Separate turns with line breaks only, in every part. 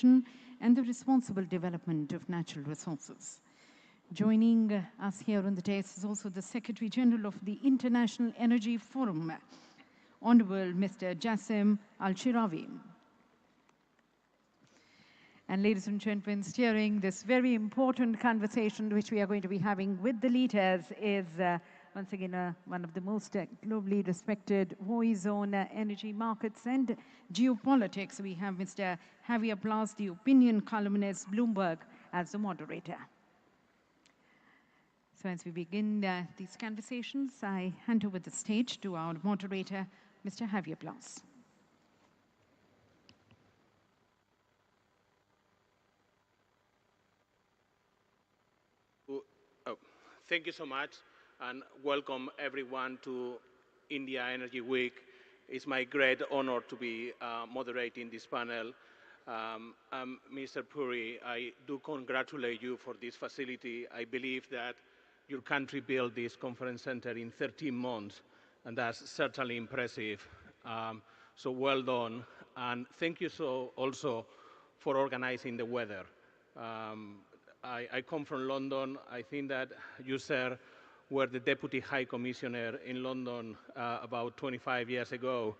conservation and the responsible development of natural resources. Joining us here on the dais is also the Secretary General of the International Energy Forum, Honorable Mr. Jassim Al-Shirawi. And ladies and gentlemen, steering this very important conversation which we are going to be having with the leaders is once again one of the most globally respected voice on energy markets and geopolitics. We have Mr. Javier Blas, the opinion columnist, Bloomberg, as the moderator. So as we begin these conversations, I hand over the stage to our moderator, Mr. Javier Blas.
Thank you so much, and welcome everyone to India Energy Week. It's my great honor to be moderating this panel. Mr. Puri, I do congratulate you for this facility. I believe that your country built this conference center in 13 months, and that's certainly impressive. So well done, and thank you also for organizing the weather. I come from London. I think that you, sir, were the Deputy High Commissioner in London about 25 years ago,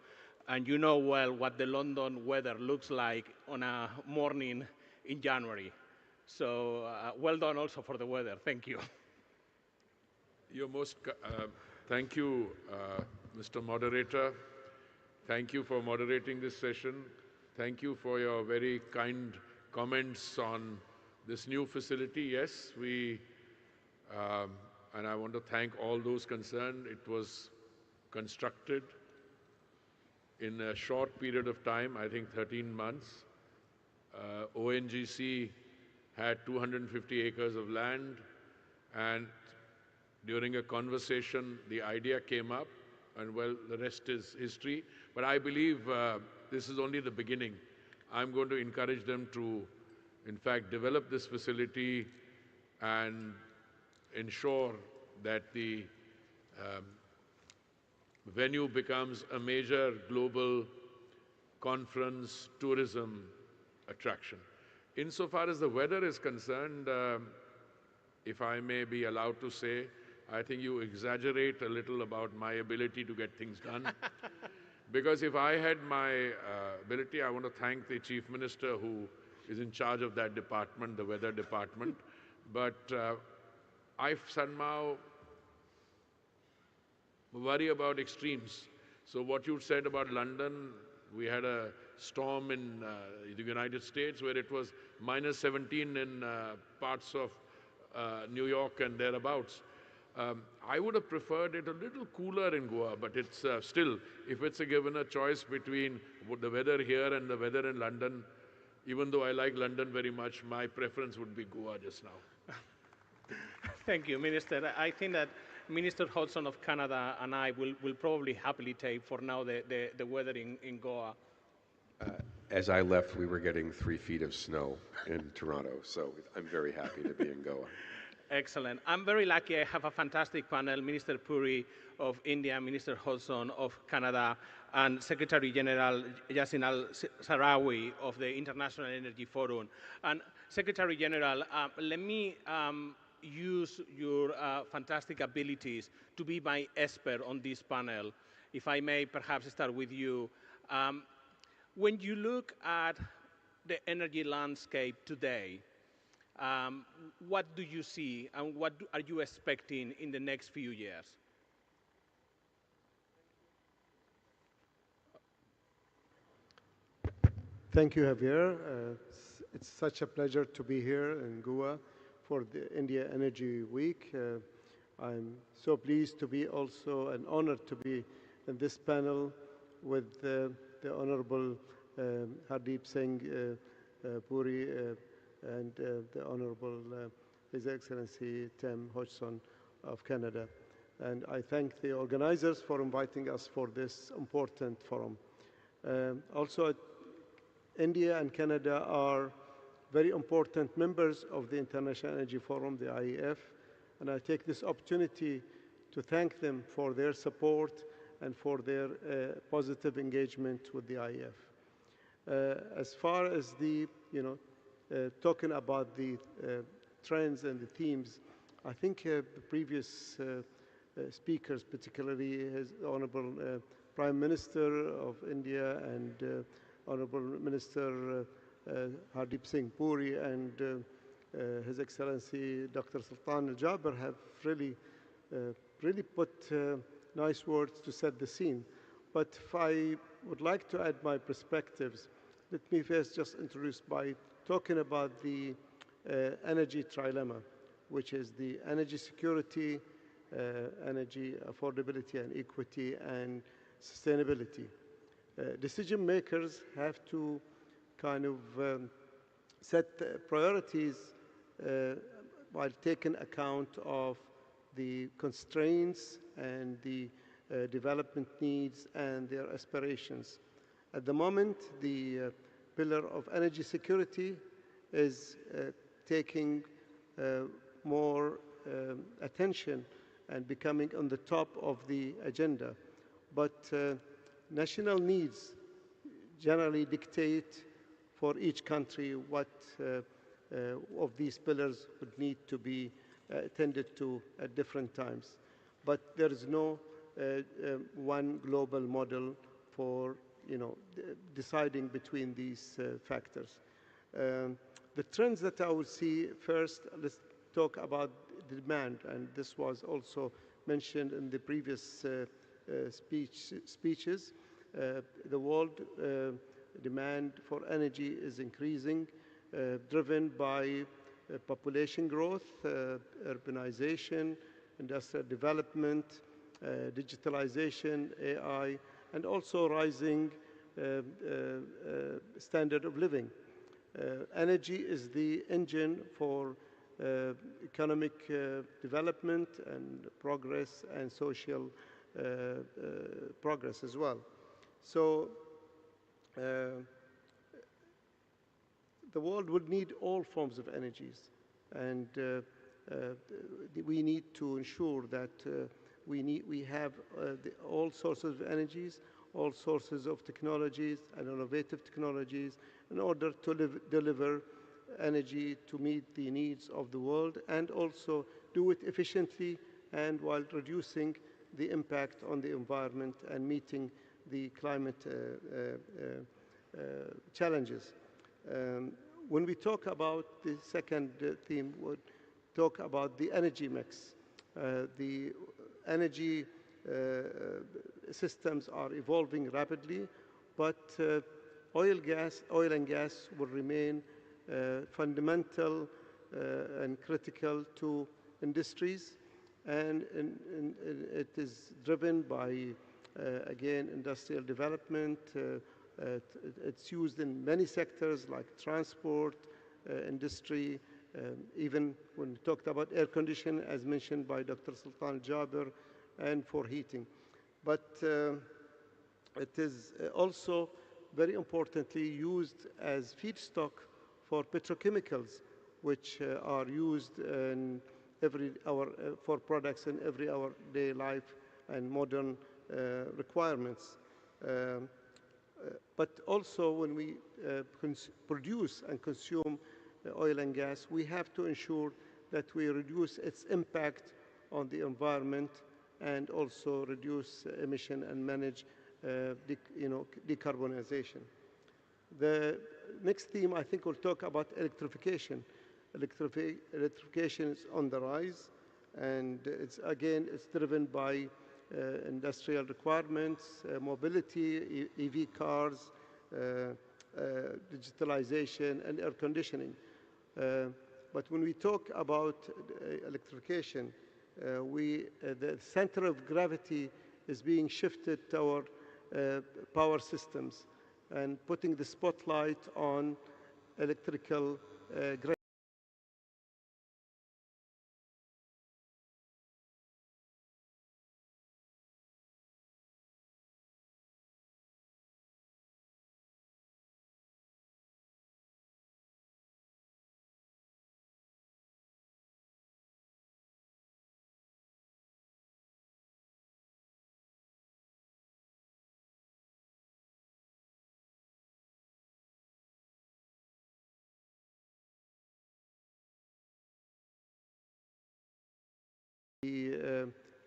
and you know well what the London weather looks like on a morning in January. So well done also for the weather. Thank you.
Thank you, Mr. Moderator. Thank you for moderating this session. Thank you for your very kind comments on this new facility. Yes, and I want to thank all those concerned. It was constructed in a short period of time, I think 13 months. ONGC had 250 acres of land, and during a conversation, the idea came up, and well, the rest is history. But I believe this is only the beginning. I'm going to encourage them to, in fact, develop this facility and ensure that the venue becomes a major global conference tourism attraction. Insofar as the weather is concerned, if I may be allowed to say, I think you exaggerate a little about my ability to get things done. Because if I had my ability, I want to thank the Chief Minister who is in charge of that department, the weather department. But I somehow worry about extremes. So what you said about London, we had a storm in the United States where it was -17 in parts of New York and thereabouts. I would have preferred it a little cooler in Goa, but it's still, if it's given a choice between the weather here and the weather in London, even though I like London very much, my preference would be Goa just now.
Thank you, Minister. I think that Minister Hodgson of Canada and I will probably happily take for now the weather in Goa.
As I left, we were getting 3 feet of snow in Toronto, so I'm very happy to be in Goa.
Excellent. I'm very lucky. I have a fantastic panel, Minister Puri of India, Minister Hodgson of Canada, and Secretary General Jassim Al-Shirawi of the International Energy Forum. And Secretary General, let me use your fantastic abilities to be my expert on this panel. If I may perhaps start with you. When you look at the energy landscape today, what do you see and what are you expecting in the next few years?
Thank you, Javier. It's such a pleasure to be here in Goa for the India Energy Week. I'm so pleased to be also an honor to be in this panel with the Honorable Hardeep Singh Puri and the Honorable His Excellency Tim Hodgson of Canada. And I thank the organizers for inviting us for this important forum. Also, India and Canada are very important members of the International Energy Forum, the IEF, and I take this opportunity to thank them for their support and for their positive engagement with the IEF. As far as the talking about the trends and the themes, I think the previous speakers, particularly his Honorable Prime Minister of India and Honorable Minister Hardeep Singh Puri and His Excellency Dr. Sultan Al-Jaber have really put nice words to set the scene. But if I would like to add my perspectives, let me first just introduce by talking about the energy trilemma, which is the energy security, energy affordability and equity, and sustainability. Decision makers have to kind of set priorities while taking account of the constraints and the development needs and their aspirations. At the moment, the pillar of energy security is taking more attention and becoming on the top of the agenda. But national needs generally dictate for each country what of these pillars would need to be attended to at different times. But there is no one global model for deciding between these factors. The trends that I will see first, let's talk about the demand, and this was also mentioned in the previous speeches. The world demand for energy is increasing, driven by population growth, urbanization, industrial development, digitalization, AI, and also rising standard of living. Energy is the engine for economic development and progress and social progress as well. So the world would need all forms of energies, and we need to ensure that we have all sources of energies, all sources of technologies and innovative technologies in order to deliver energy to meet the needs of the world, and also do it efficiently and while reducing the impact on the environment and meeting the climate challenges. When we talk about the second theme, we'll talk about the energy mix. The energy systems are evolving rapidly, but oil and gas will remain fundamental and critical to industries, and it is driven by, again, industrial development. It's used in many sectors like transport, industry, even when we talked about air conditioning, as mentioned by Dr. Sultan Jaber, and for heating. But it is also very importantly used as feedstock for petrochemicals, which are used in for products in every everyday life and modern requirements. But also when we produce and consume oil and gas, we have to ensure that we reduce its impact on the environment and also reduce emission and manage decarbonization. The next theme, I think, we'll talk about electrification. Electrification is on the rise, and it's driven by industrial requirements, mobility, EV cars, digitalization, and air conditioning. But when we talk about electrification, the center of gravity is being shifted toward power systems and putting the spotlight on electrical grid.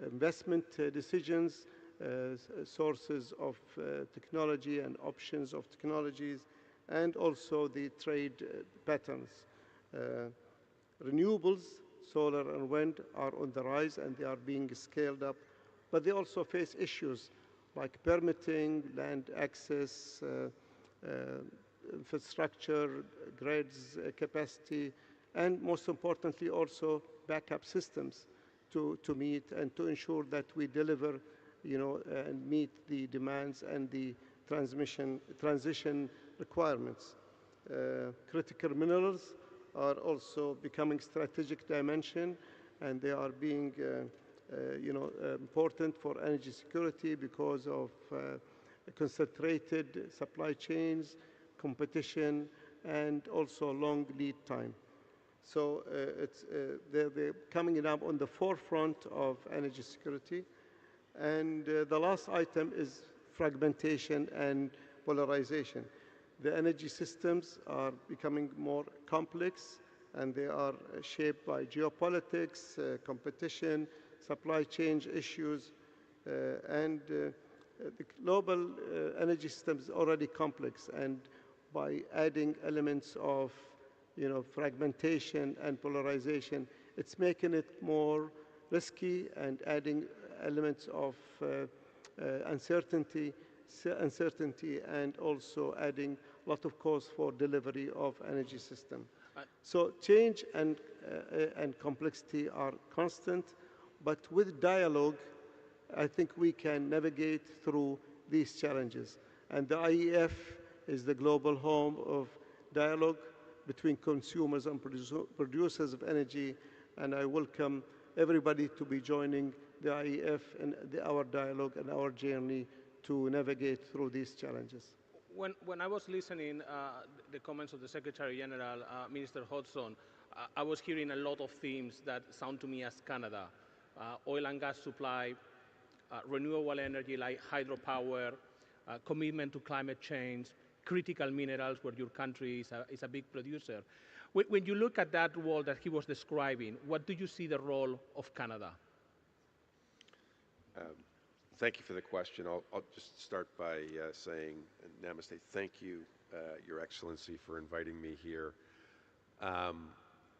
investment decisions, sources of technology and options of technologies, and also the trade patterns. Renewables, solar and wind, are on the rise and they are being scaled up, but they also face issues like permitting, land access, infrastructure, grids, capacity, and most importantly also backup systems to meet and to ensure that we deliver, and meet the demands and the transition requirements. Critical minerals are also becoming strategic dimension, and they are being important for energy security because of concentrated supply chains, competition, and also long lead time. So they're coming up on the forefront of energy security. And the last item is fragmentation and polarization. The energy systems are becoming more complex, and they are shaped by geopolitics, competition, supply chain issues, and the global energy system is already complex. And by adding elements of fragmentation and polarization, it's making it more risky and adding elements of uncertainty, and also adding a lot of cost for delivery of energy system. So change and complexity are constant, but with dialogue, I think we can navigate through these challenges. And the IEF is the global home of dialogue between consumers and producers of energy, and I welcome everybody to be joining the IEF and our dialogue and our journey to navigate through these challenges.
When I was listening the comments of the Secretary General, Minister Hodgson, I was hearing a lot of themes that sound to me as Canada. Oil and gas supply, renewable energy like hydropower, commitment to climate change, critical minerals where your country is a big producer. When you look at that world that he was describing, what do you see the role of Canada?
Thank you for the question. I'll just start by saying, Namaste, thank you, Your Excellency, for inviting me here.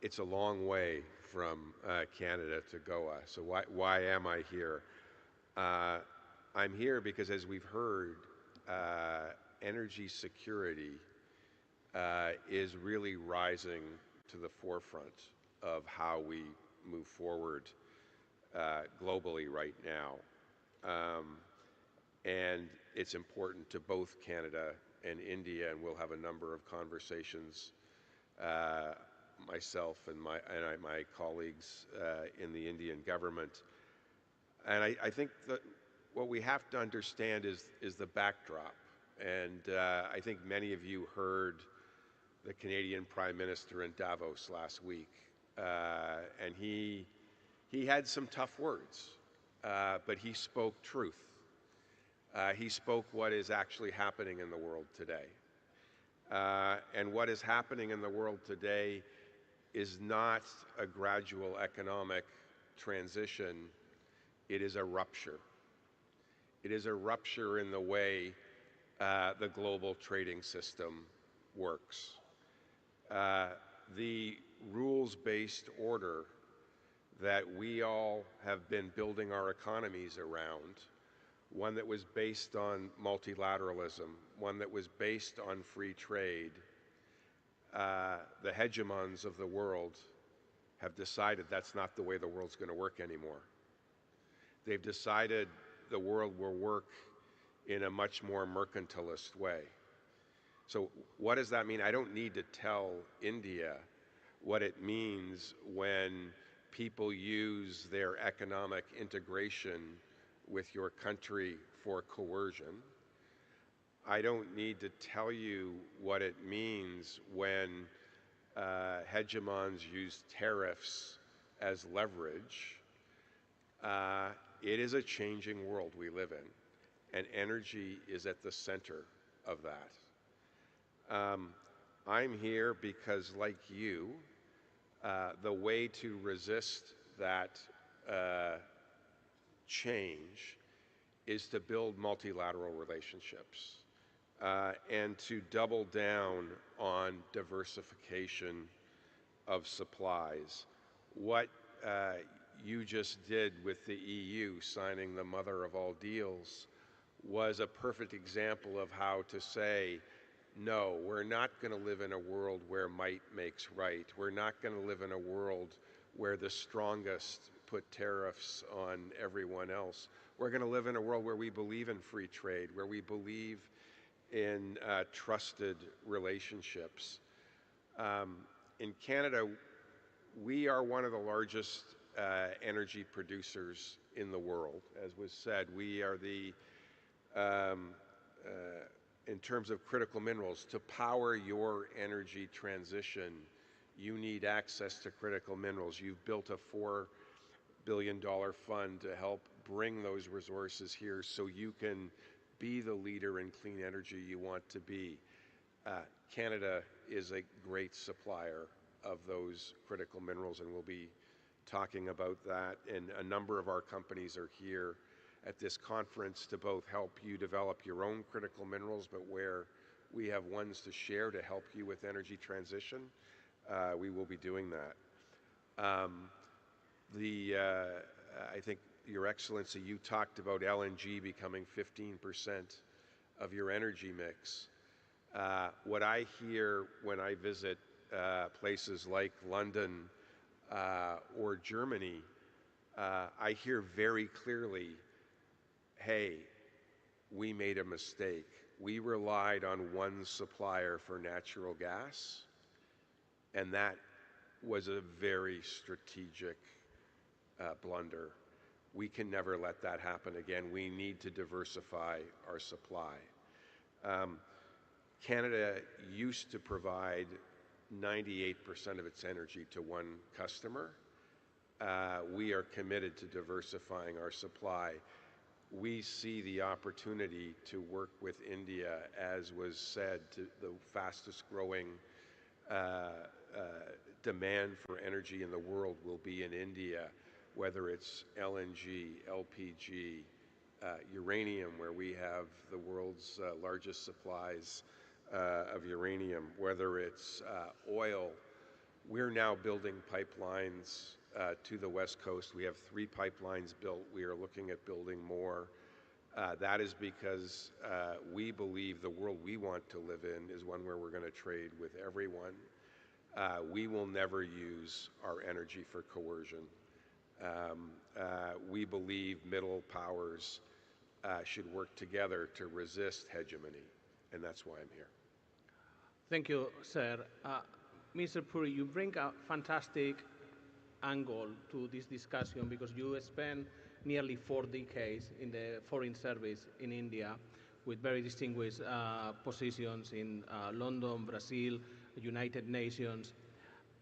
It's a long way from Canada to Goa, so why am I here? I'm here because, as we've heard, energy security is really rising to the forefront of how we move forward globally right now. And it's important to both Canada and India, and we'll have a number of conversations, myself and my colleagues in the Indian government. And I think that what we have to understand is the backdrop. And I think many of you heard the Canadian Prime Minister in Davos last week, and he had some tough words, but he spoke truth. He spoke what is actually happening in the world today. And what is happening in the world today is not a gradual economic transition, it is a rupture. It is a rupture in the way the global trading system works. The rules-based order that we all have been building our economies around, one that was based on multilateralism, one that was based on free trade, the hegemons of the world have decided that's not the way the world's going to work anymore. They've decided the world will work in a much more mercantilist way. So what does that mean? I don't need to tell India what it means when people use their economic integration with your country for coercion. I don't need to tell you what it means when hegemons use tariffs as leverage. It is a changing world we live in, and energy is at the center of that. I'm here because, like you, the way to resist that change is to build multilateral relationships and to double down on diversification of supplies. What you just did with the EU signing the mother of all deals was a perfect example of how to say, no, we're not going to live in a world where might makes right. We're not going to live in a world where the strongest put tariffs on everyone else. We're going to live in a world where we believe in free trade, where we believe in trusted relationships. In Canada, we are one of the largest energy producers in the world. As was said, we are the, in terms of critical minerals, to power your energy transition, you need access to critical minerals. You've built a $4 billion fund to help bring those resources here so you can be the leader in clean energy you want to be. Canada is a great supplier of those critical minerals, and we'll be talking about that. And a number of our companies are here at this conference to both help you develop your own critical minerals, but where we have ones to share to help you with energy transition, we will be doing that. I think, Your Excellency, you talked about LNG becoming 15% of your energy mix. What I hear when I visit places like London or Germany, I hear very clearly, hey, we made a mistake. We relied on one supplier for natural gas, and that was a very strategic blunder. We can never let that happen again. We need to diversify our supply. Canada used to provide 98% of its energy to one customer. We are committed to diversifying our supply. We see the opportunity to work with India, as was said, to the fastest growing demand for energy in the world will be in India, whether it's LNG, LPG, uranium, where we have the world's largest supplies of uranium, whether it's oil. We're now building pipelines to the West Coast. We have 3 pipelines built. We are looking at building more. That is because we believe the world we want to live in is one where we're going to trade with everyone. We will never use our energy for coercion. We believe middle powers should work together to resist hegemony, and that's why I'm here.
Thank you, sir. Mr. Puri, you bring a fantastic angle to this discussion because you spent nearly 4 decades in the foreign service in India with very distinguished positions in London, Brazil, United Nations.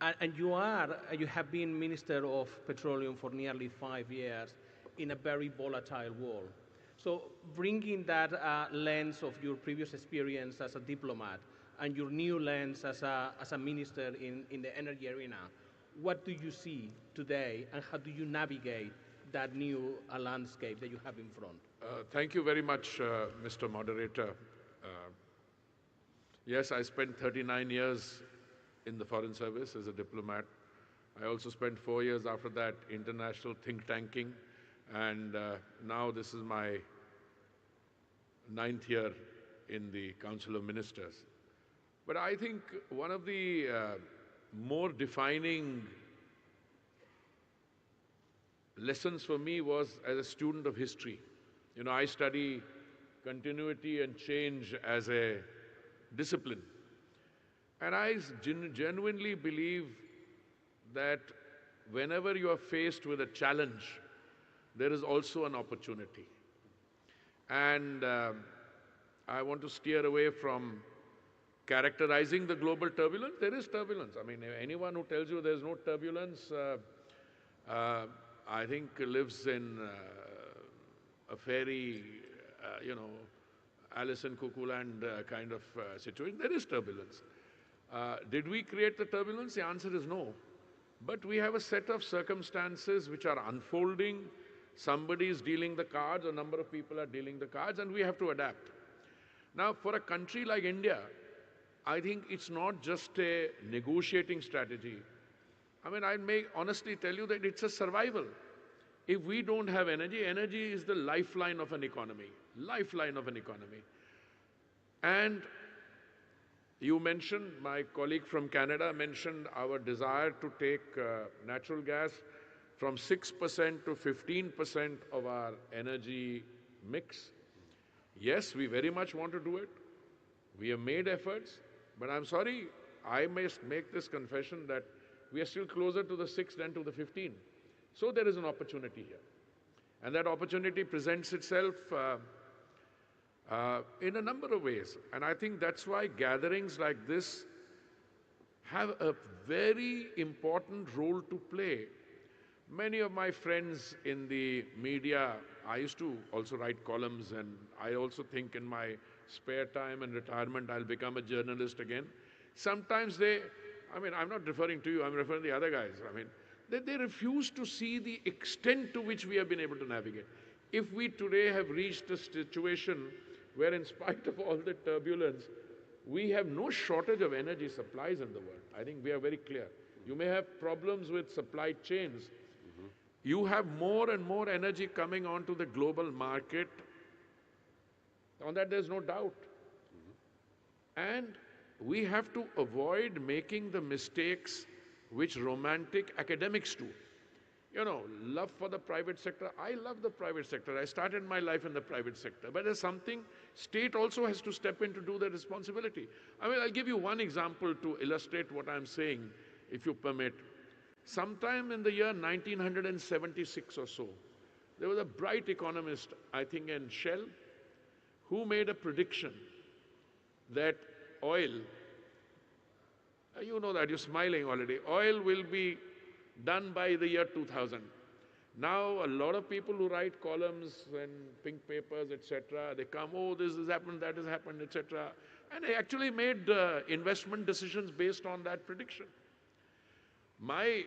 And you have been Minister of Petroleum for nearly 5 years in a very volatile world. So bringing that lens of your previous experience as a diplomat and your new lens as a minister in the energy arena, what do you see today and how do you navigate that new landscape that you have in front?
Thank you very much, Mr. Moderator. Yes, I spent 39 years in the Foreign Service as a diplomat. I also spent 4 years after that international think tanking, and now this is my 9th year in the Council of Ministers. But I think one of the more defining lessons for me was as a student of history. You know, I study continuity and change as a discipline. And I genuinely believe that whenever you are faced with a challenge, there is also an opportunity. And I want to steer away from characterizing the global turbulence. There is turbulence. I mean, anyone who tells you there's no turbulence, I think lives in a fairy, Alice in Cuckoo Land kind of situation. There is turbulence. Did we create the turbulence? The answer is no. But we have a set of circumstances which are unfolding, Somebody is dealing the cards, a number of people are dealing the cards, and we have to adapt. Now, for a country like India, I think it's not just a negotiating strategy. I mean, I may honestly tell you that it's a survival. If we don't have energy, energy is the lifeline of an economy, lifeline of an economy. And you mentioned, my colleague from Canada mentioned our desire to take natural gas from 6% to 15% of our energy mix. Yes, we very much want to do it. We have made efforts, but I'm sorry, I must make this confession that we are still closer to the 6 than to the 15. So there is an opportunity here. And that opportunity presents itself in a number of ways. And I think that's why gatherings like this have a very important role to play. Many of my friends in the media, I used to also write columns, and I also think in my spare time and retirement I'll become a journalist again. Sometimes I'm not referring to you, I'm referring to the other guys. They refuse to see the extent to which we have been able to navigate. If we today have reached a situation where, in spite of all the turbulence, we have no shortage of energy supplies in the world. I think we are very clear. You may have problems with supply chains. You have more and more energy coming onto the global market. On that, there's no doubt. And we have to avoid making the mistakes which romantic academics do. You know, love for the private sector. I love the private sector. I started my life in the private sector. But there's something, state also has to step in to do the responsibility. I'll give you one example to illustrate what I'm saying, if you permit. Sometime in the year 1976 or so, there was a bright economist, I think in Shell, who made a prediction that oil, you know that, you're smiling already, oil will be done by the year 2000. Now, a lot of people who write columns and pink papers, etc., they come, oh, this has happened, that has happened, etc., and they actually made investment decisions based on that prediction. My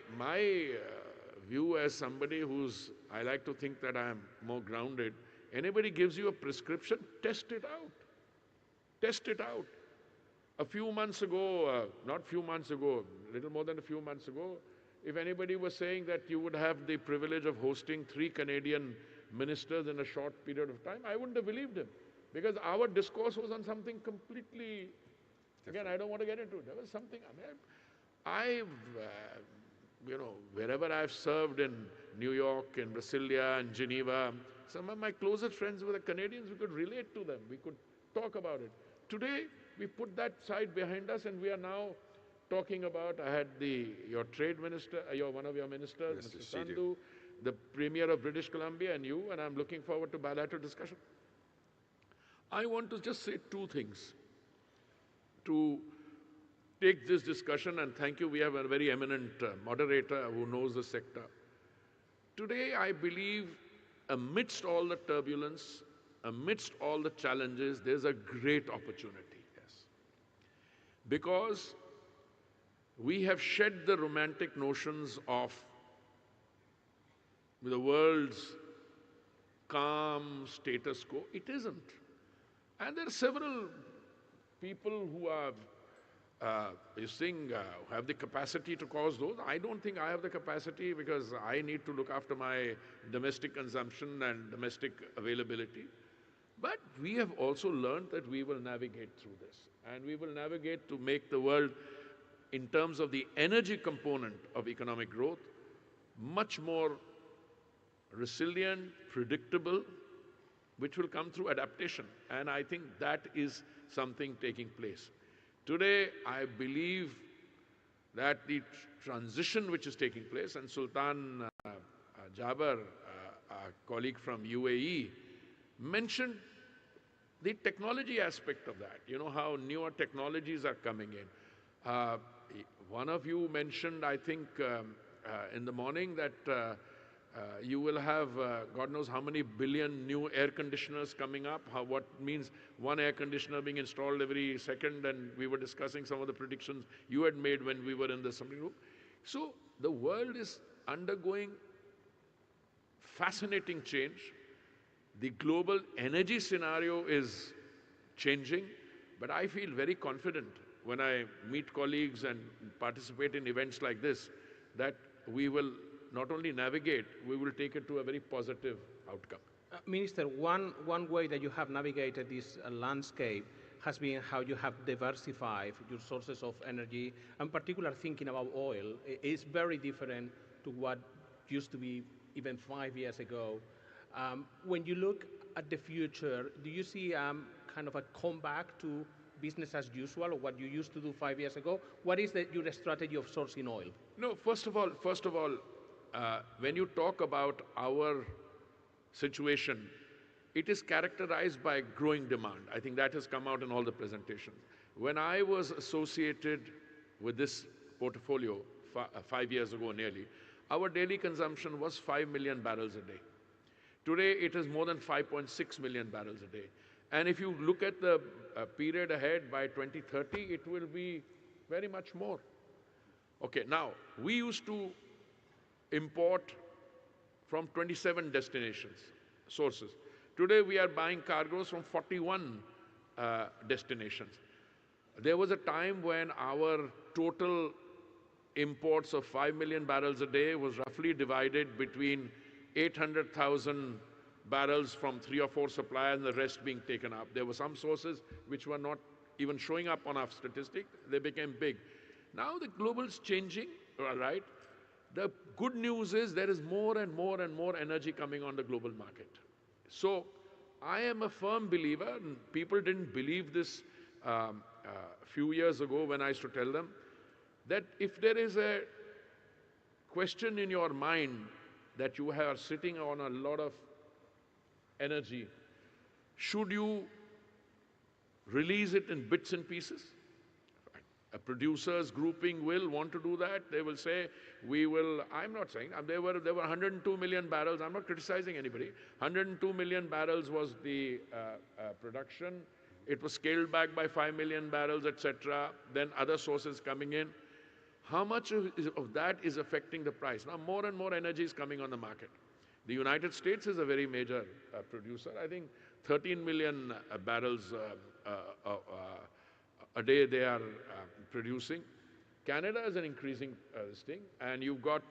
view as somebody I like to think that I am more grounded, anybody gives you a prescription, test it out. Test it out. A few months ago, not few months ago, a little more than a few months ago, if anybody was saying that you would have the privilege of hosting 3 Canadian ministers in a short period of time, I wouldn't have believed him. Because our discourse was on something completely, again, I don't want to get into it. There was something, wherever I've served in New York, in Brasilia, and Geneva, some of my closest friends were the Canadians. We could relate to them. We could talk about it. Today, we put that side behind us, and we are now talking about, I had your trade minister, one of your ministers, Mr. Sandhu, the Premier of British Columbia, and you, and I'm looking forward to bilateral discussion. I want to just say 2 things to take this discussion, and thank you, we have a very eminent moderator who knows the sector. Today, I believe, amidst all the turbulence, amidst all the challenges, there's a great opportunity. Yes. Because we have shed the romantic notions of the world's calm status quo. It isn't. And there are several people who are have the capacity to cause those. I don't think I have the capacity because I need to look after my domestic consumption and domestic availability. But we have also learned that we will navigate through this. And we will navigate to make the world, in terms of the energy component of economic growth, much more resilient, predictable, which will come through adaptation. And I think that is something taking place. Today, I believe that the transition which is taking place, and Sultan Jaber, our colleague from UAE, mentioned the technology aspect of that, how newer technologies are coming in. One of you mentioned, I think, in the morning that you will have God knows how many billion new air conditioners coming up, what means one air conditioner being installed every second, and we were discussing some of the predictions you had made when we were in the assembly room. So the world is undergoing fascinating change. The global energy scenario is changing, but I feel very confident when I meet colleagues and participate in events like this that we will not only navigate, we will take it to a very positive outcome.
Minister, one way that you have navigated this landscape has been how you have diversified your sources of energy, and particularly thinking about oil. It's very different to what used to be even 5 years ago. When you look at the future, do you see kind of a comeback to business as usual, or what you used to do 5 years ago? What is your strategy of sourcing oil?
No, first of all, when you talk about our situation, it is characterized by growing demand. I think that has come out in all the presentations. When I was associated with this portfolio 5 years ago nearly, our daily consumption was 5 million barrels a day. Today, it is more than 5.6 million barrels a day. And if you look at the period ahead, by 2030, it will be very much more. Okay, now, we used to import from 27 sources. Today, we are buying cargoes from 41 destinations. There was a time when our total imports of 5 million barrels a day was roughly divided between 800,000 barrels from 3 or 4 suppliers and the rest being taken up. There were some sources which were not even showing up on our statistic. They became big. Now the global's changing, all right? The good news is there is more and more and more energy coming on the global market. So I am a firm believer, and people didn't believe this a few years ago when I used to tell them, that if there is a question in your mind that you are sitting on a lot of energy, should you release it in bits and pieces? A producers grouping will want to do that. They will say, we will, I'm not saying, there were 102 million barrels. I'm not criticizing anybody. 102 million barrels was the production. It was scaled back by 5 million barrels, etc. Then other sources coming in. How much of that is affecting the price? Now, more and more energy is coming on the market. The United States is a very major producer. I think 13 million barrels a day they are producing. Canada is an increasing thing, and you've got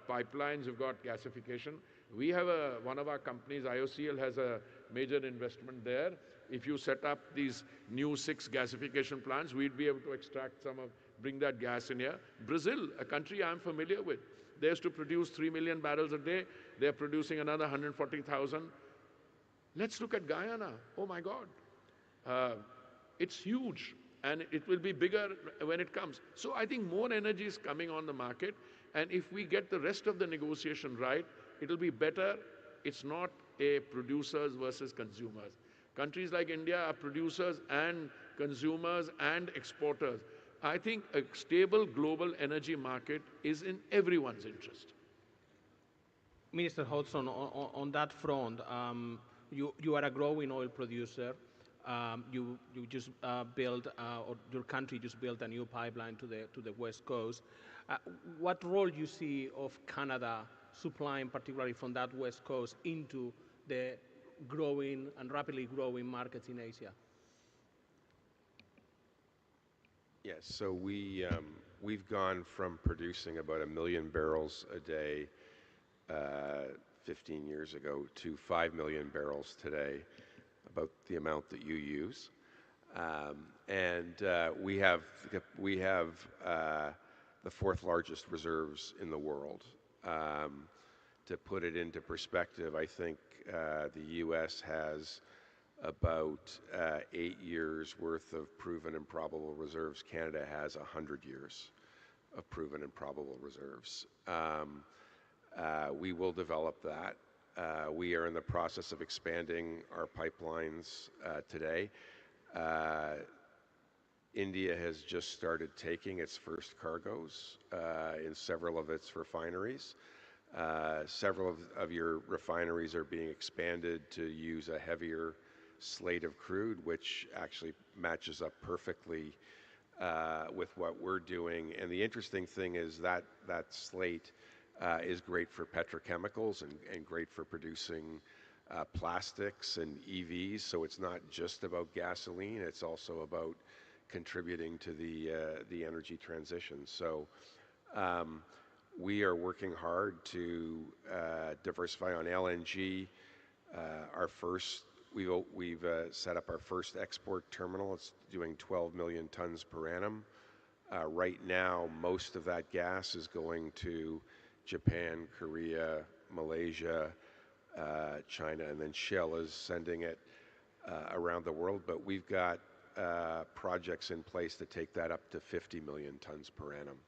pipelines, you've got gasification. We have one of our companies, IOCL, has a major investment there. If you set up these new 6 gasification plants, we'd be able to extract bring that gas in here. Brazil, a country I'm familiar with, they used to produce 3 million barrels a day. They're producing another 140,000. Let's look at Guyana. Oh my God. It's huge, and it will be bigger when it comes. So I think more energy is coming on the market, and if we get the rest of the negotiation right, it'll be better. It's not a producers versus consumers. Countries like India are producers and consumers and exporters. I think a stable global energy market is in everyone's interest.
Minister Hodgson, on that front, you are a growing oil producer. You just built, or your country just built a new pipeline to the West Coast. What role do you see of Canada supplying, particularly from that West Coast, into the growing and rapidly growing markets in Asia?
Yes, so we've gone from producing about 1 million barrels a day 15 years ago to 5 million barrels today, about the amount that you use. We have the 4th largest reserves in the world. To put it into perspective, I think the U.S. has about 8 years worth of proven and probable reserves. Canada has 100 years of proven and probable reserves. We will develop that. We are in the process of expanding our pipelines today. India has just started taking its first cargoes in several of its refineries. Several of your refineries are being expanded to use a heavier slate of crude, which actually matches up perfectly with what we're doing. And the interesting thing is that slate is great for petrochemicals and great for producing plastics and EVs. So it's not just about gasoline; it's also about contributing to the energy transition. So we are working hard to diversify on LNG. We've set up our first export terminal. It's doing 12 million tons per annum. Right now, most of that gas is going to Japan, Korea, Malaysia, China, and then Shell is sending it around the world. But we've got projects in place to take that up to 50 million tons per annum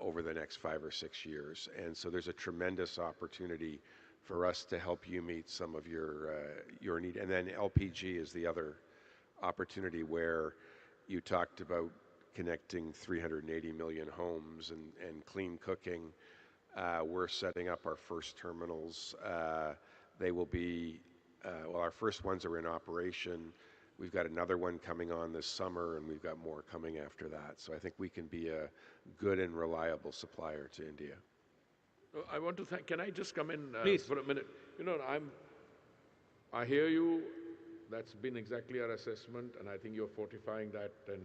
over the next 5 or 6 years. And so there's a tremendous opportunity for us to help you meet some of your need. And then LPG is the other opportunity where you talked about connecting 380 million homes and clean cooking. We're setting up our first terminals. They will be, well, our first ones are in operation. We've got another one coming on this summer, and we've got more coming after that. So I think we can be a good and reliable supplier to India.
I want to thank, can I just come in
Please.
for a minute? You know, I hear you, that's been exactly our assessment, and I think you're fortifying that, and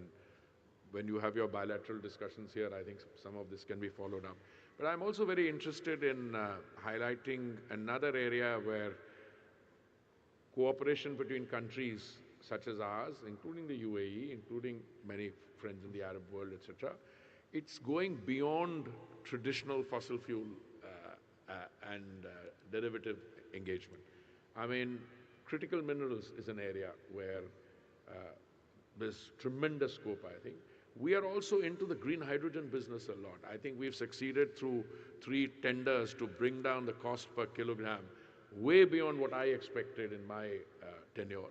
when you have your bilateral discussions here, I think some of this can be followed up. But I'm also very interested in highlighting another area where cooperation between countries such as ours, including the UAE, including many friends in the Arab world, etc., it's going beyond traditional fossil fuel and derivative engagement. I mean, critical minerals is an area where there's tremendous scope, I think. We are also into the green hydrogen business a lot. I think we've succeeded through 3 tenders to bring down the cost per kilogram way beyond what I expected in my tenure.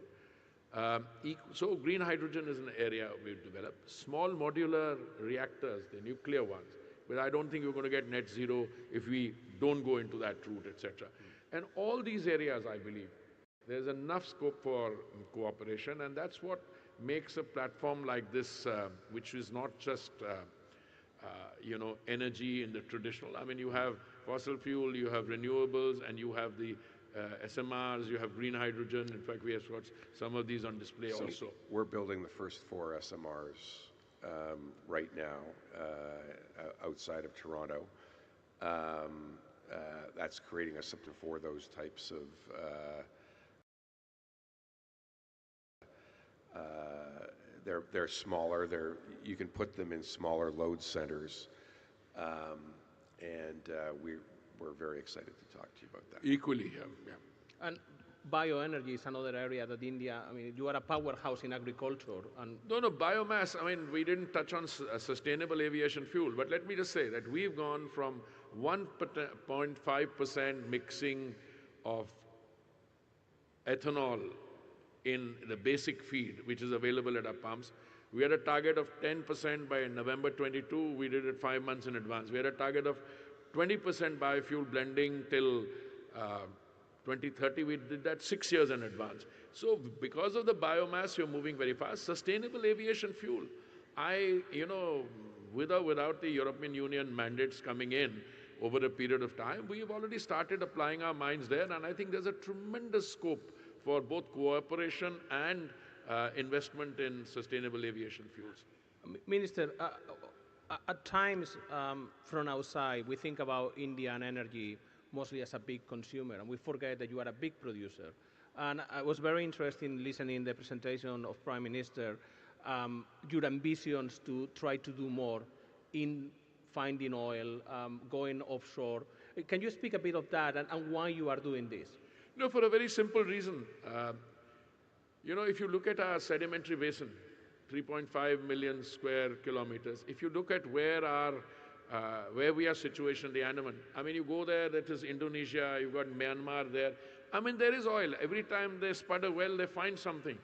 So green hydrogen is an area we've developed. Small modular reactors, the nuclear ones, but I don't think you're going to get net zero if we don't go into that route, etc. And all these areas, I believe, there's enough scope for cooperation, and that's what makes a platform like this, which is not just you know, energy in the traditional. I mean, you have fossil fuel, you have renewables, and you have the SMRs, you have green hydrogen. In fact, we have got some of these on display also.
We're building the first 4 SMRs right now outside of Toronto. That's creating a system for those types of they're smaller. You can put them in smaller load centers, and we're very excited to talk to you about that.
Equally, yeah.
And bioenergy is another area that India, I mean, you are a powerhouse in agriculture. And
No, biomass, I mean, we didn't touch on sustainable aviation fuel, but let me just say that we've gone from 1.5% mixing of ethanol in the basic feed, which is available at our pumps. We had a target of 10% by November 22. We did it 5 months in advance. We had a target of 20% biofuel blending till 2030. We did that 6 years in advance. So because of the biomass, you're moving very fast. Sustainable aviation fuel, you know, with or without the European Union mandates coming in over a period of time, we've already started applying our minds there, and I think there's a tremendous scope for both cooperation and investment in sustainable aviation fuels.
Minister, at times from outside, we think about Indian energy mostly as a big consumer, and we forget that you are a big producer. And I was very interested in listening the presentation of Prime Minister, your ambitions to try to do more in finding oil, going offshore. Can you speak a bit of that and why you are doing this?
No, for a very simple reason. You know, if you look at our sedimentary basin, 3.5 million square kilometers, if you look at where we are situated in the Andaman, I mean, you go there, that is Indonesia, you've got Myanmar there. I mean, there is oil. Every time they spud a well, they find something.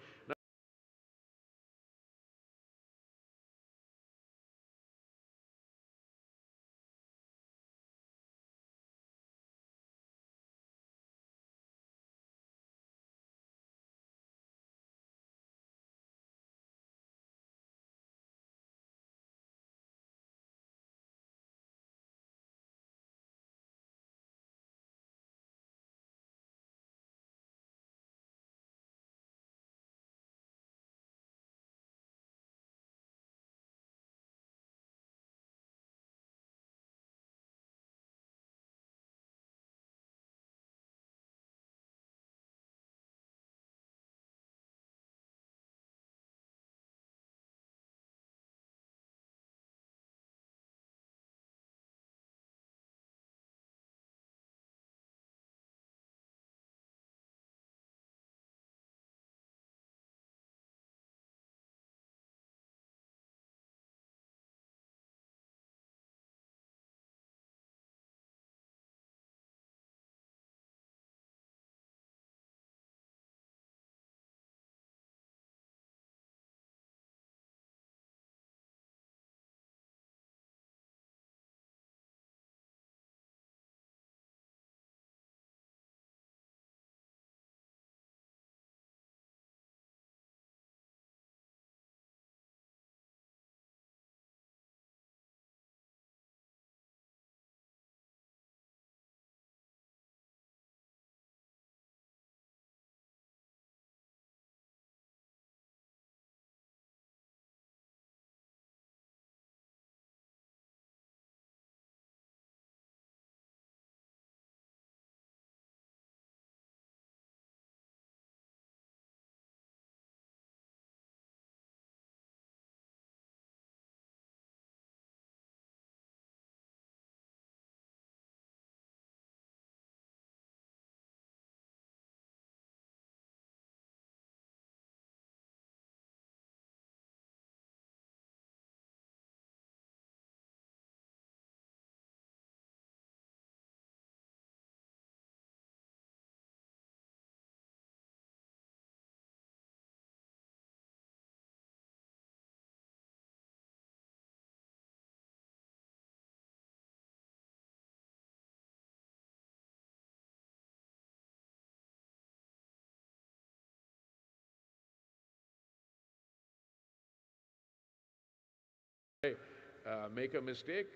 make a mistake,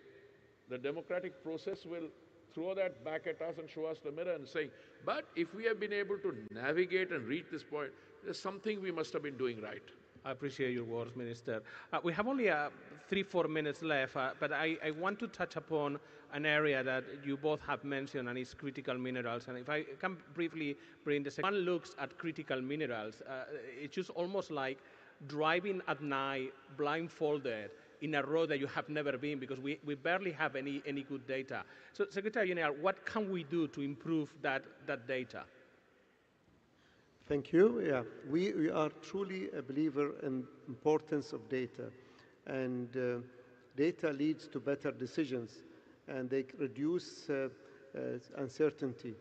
the democratic process will throw that back at us and show us the mirror and say, but if we have been able to navigate and reach this point, there's something we must have been doing right.
I appreciate your words, Minister. We have only 3-4 minutes left, but I want to touch upon an area that you both have mentioned, and it's critical minerals. And if I can briefly bring this, one looks at critical minerals, it's just almost like driving at night blindfolded in a road that you have never been, because we barely have any good data. So, Secretary General, what can we do to improve that data?
Thank you. Yeah, we are truly a believer in importance of data, and data leads to better decisions, and they reduce uncertainty.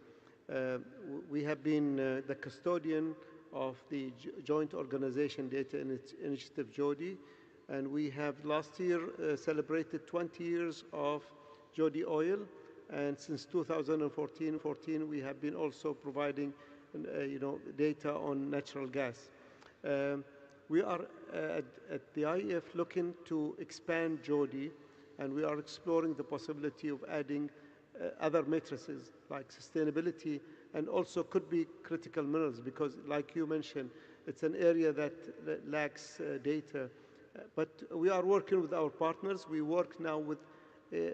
We have been the custodian of the Joint Organization Data Initiative, JODI, and we have last year celebrated 20 years of JODI oil, and since 2014, we have been also providing data on natural gas. We are at the IEF looking to expand JODI, and we are exploring the possibility of adding other matrices like sustainability, and also could be critical minerals, because like you mentioned, it's an area that lacks data. But we are working with our partners. We work now with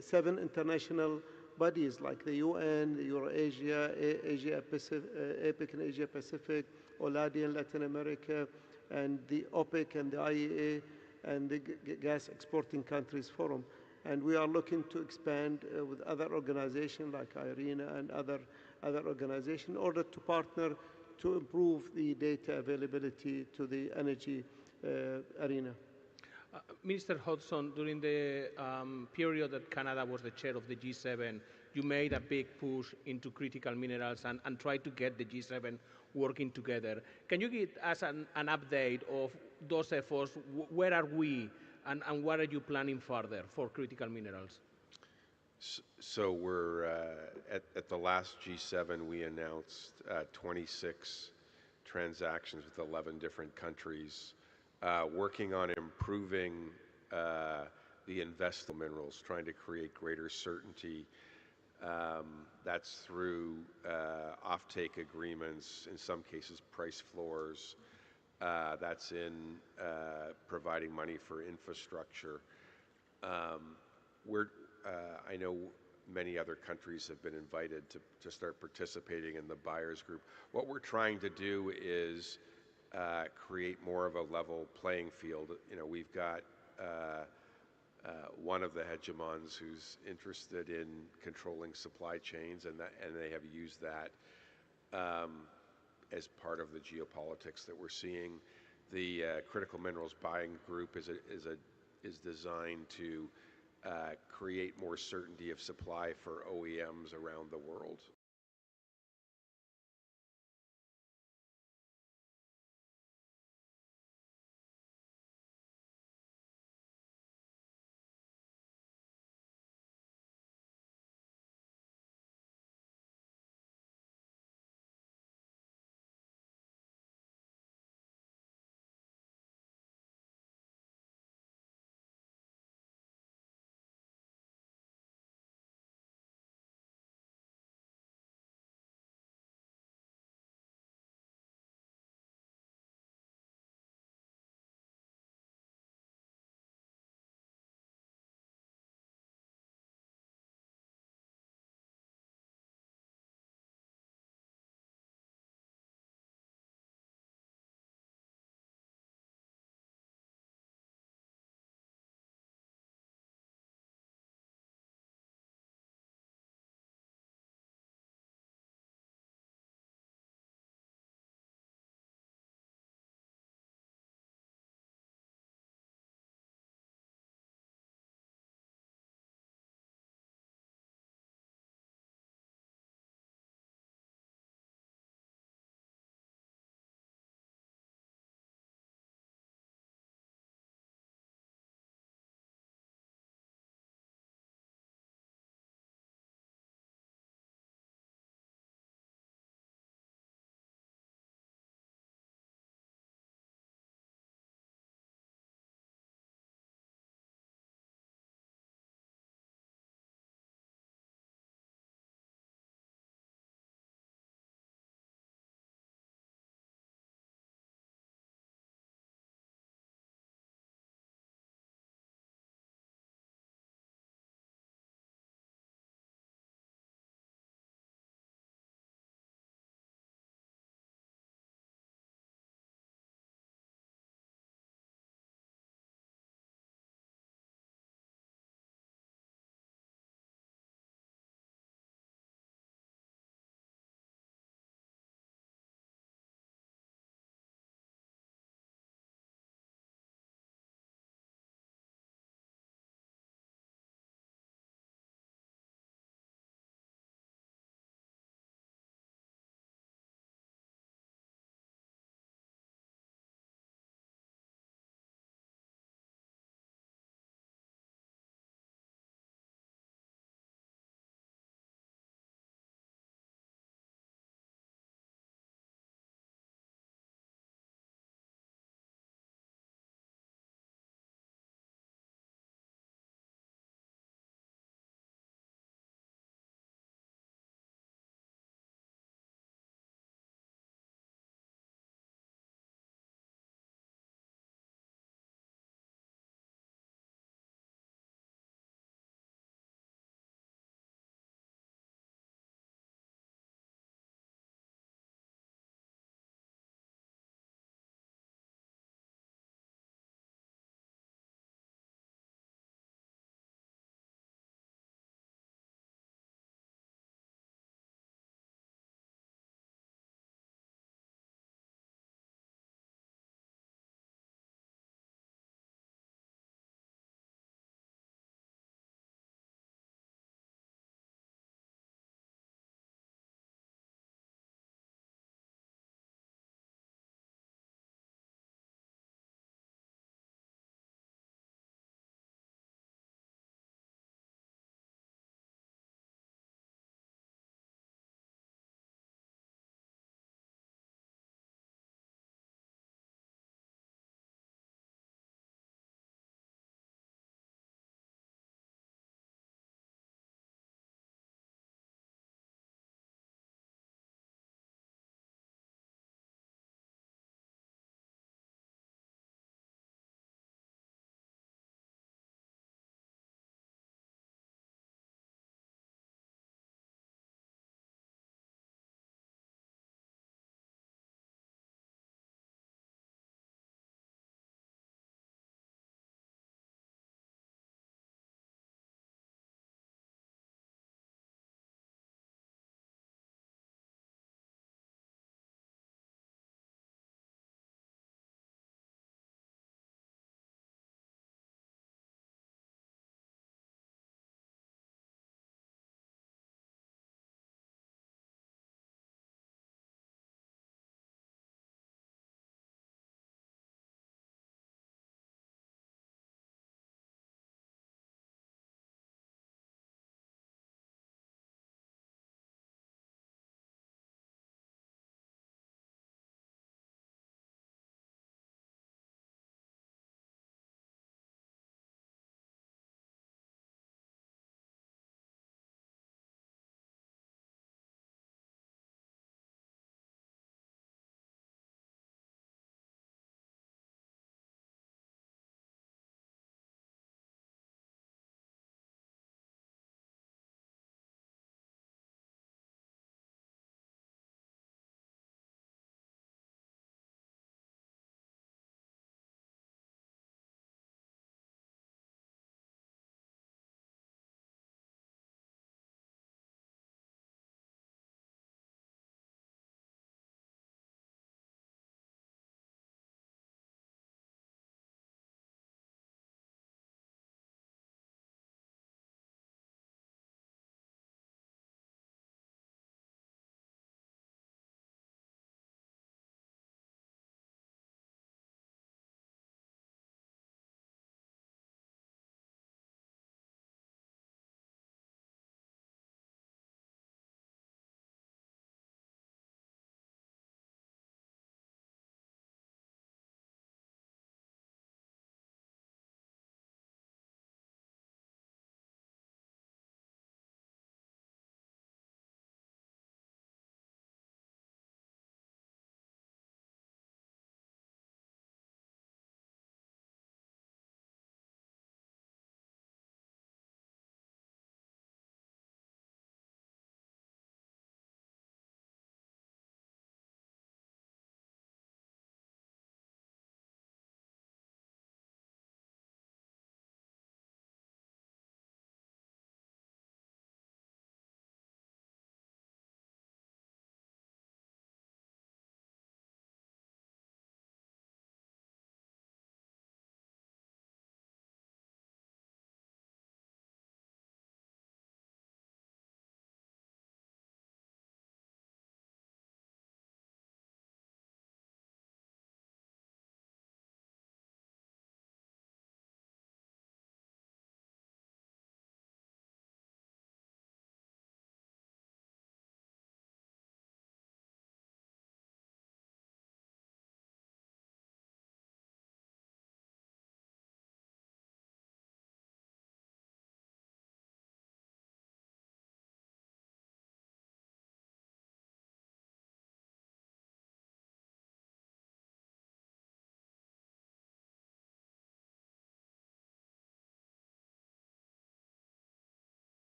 7 international bodies like the UN, Eurasia, APEC and Asia Pacific, OLADI in Latin America, and the OPEC and the IEA and the Gas Exporting Countries Forum. And we are looking to expand with other organizations like IRENA and other organizations in order to partner to improve the data availability to the energy arena.
Minister Hodgson, during the period that Canada was the chair of the G7, you made a big push into critical minerals and tried to get the G7 working together. Can you give us an update of those efforts? Where are we, and what are you planning further for critical minerals?
So we're at the last G7, we announced 26 transactions with 11 different countries, working on improving the investable minerals, trying to create greater certainty. That's through offtake agreements, in some cases price floors. That's in providing money for infrastructure. I know many other countries have been invited to start participating in the buyers group. What we're trying to do is create more of a level playing field. We've got one of the hegemons who's interested in controlling supply chains, and they have used that as part of the geopolitics that we're seeing. The critical minerals buying group is designed to create more certainty of supply for OEMs around the world.